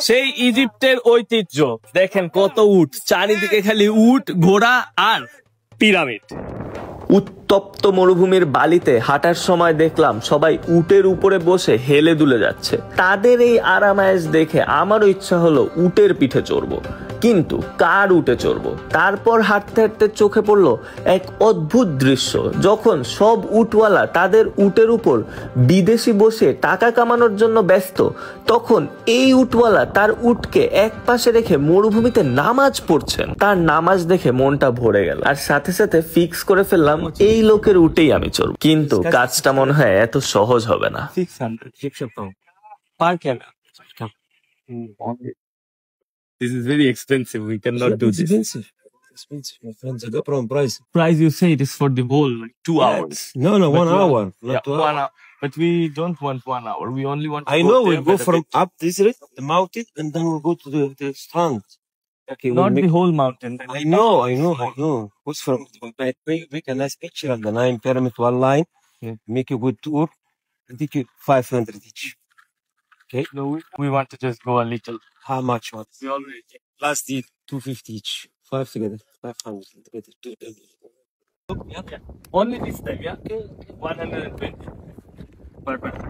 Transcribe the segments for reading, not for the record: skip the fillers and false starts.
সেই ইজিপ্টের ঐতিহ্য দেখেন, কত উট, চারিদিকে খালি উট, ঘোড়া আর পিরামিড। উত্তপ্ত মরুভূমির বালিতে হাঁটার সময় দেখলাম সবাই উটের উপরে বসে হেলে দুলে যাচ্ছে। তাদের এই আরামায়েশ দেখে আমারও ইচ্ছা হলো উটের পিঠে চড়বো, কিন্তু কার উটে চড়বো? তারপর হাঁটতে হাঁটতে চোখে পড়লো এক অদ্ভুত দৃশ্য। যখন সব উটওয়ালা তাদের উটের উপর বিদেশি বসে টাকা কামানোর জন্য ব্যস্ত, তখন এই উটওয়ালা তার উটকে এক পাশে রেখে মরুভূমিতে নামাজ পড়ছেন। তার নামাজ দেখে মনটা ভরে গেল, আর সাথে সাথে ফিক্স করে ফেললাম এই লোকের উটেই আমি চড়ব। কিন্তু কাজটা মনে হয় এত সহজ হবে না। 600 per camel. This is very expensive. We cannot do this. Expensive, my friends. I got wrong price. Price you say it is for the whole 2 hours. No, But 1 hour. Not 2 1 hours. hour. But we don't want 1 hour. We only want. I know we'll go from up this rate, the mountain, and then we'll go to the strand. Okay, Not the whole mountain. I know. What's from? Make a nice picture of the 9 pyramid, one line. Yeah. Make a good tour. And take you 500 each. Okay. No, we want to just go a little. How much? What? We already. Last deal, 250 each. 5 together. 500 together. 200. Okay. Only this time, yeah? 120. Perfect.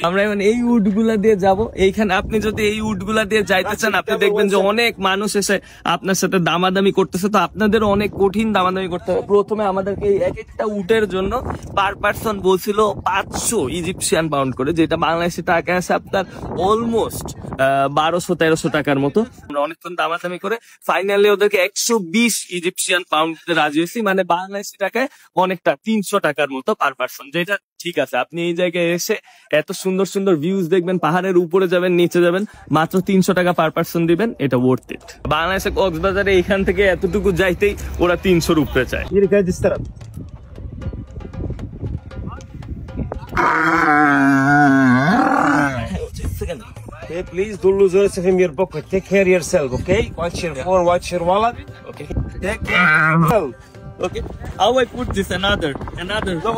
আমরা এখন এই উটগুলা দিয়ে যাব। এইখানে আপনি যদি এই উটগুলা দিয়ে যাইতে চান, আপনি দেখবেন যে অনেক মানুষ এসে আপনার সাথে দামাদামি করতেছে। তো আপনাদের অনেক কঠিন দামাদামি করতে হবে। প্রথমে আমাদেরকে এক একটা উটের জন্য পার পার্সন বলছিল 500 ইজিপশিয়ান পাউন্ড করে, যেটা বাংলাদেশি টাকা আছে আপনার অলমোস্ট 1200-1300 টাকার মতো। আমরা অনেকক্ষণ দামাদামি করে ফাইনালি ওদেরকে 120 ইজিপশিয়ান পাউন্ড রাজি হয়েছি, মানে বাংলাদেশি টাকায় অনেকটা 300 টাকার মতো পার পার্সন, যেটা ঠিক আছে। আপনি এই জায়গায় এসে এত সুন্দর সুন্দর ভিউজ দেখবেন, পাহাড়ের উপরে যাবেন, নিচে যাবেন, মাত্র 300 টাকা পার পার্সন দিবেন, এটা ওয়ার্থ ইট। বাংলাদেশে কক্সবাজারে এখান থেকে এতটুকু যাইতেই ওরা 300 উপরে চায়। Okay, please don't lose yourself in your pocket. Take care of yourself, okay? Watch your phone, watch your wallet. Okay. Take care. Okay. How I put this? Another. No,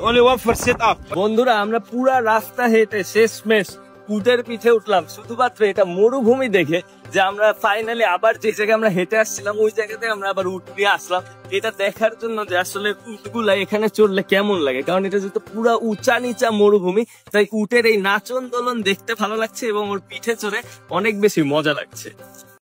only one for sit up. বন্ধুরা, আমরা পুরা রাস্তা হেঁটে শেষমেশ উটের পিঠে উঠলাম শুধুমাত্র এটা মরুভূমি দেখে, যে আমরা ফাইনালি আবার যে জায়গায় আমরা হেঁটে আসছিলাম ওই জায়গাতে আমরা আবার উট নিয়ে আসলাম, এটা দেখার জন্য যে আসলে উটগুলা এখানে চড়লে কেমন লাগে। কারণ এটা যেহেতু পুরা উঁচা নিচা মরুভূমি, তাই উটের এই নাচন দোলন দেখতে ভালো লাগছে এবং ওর পিঠে চড়ে অনেক বেশি মজা লাগছে।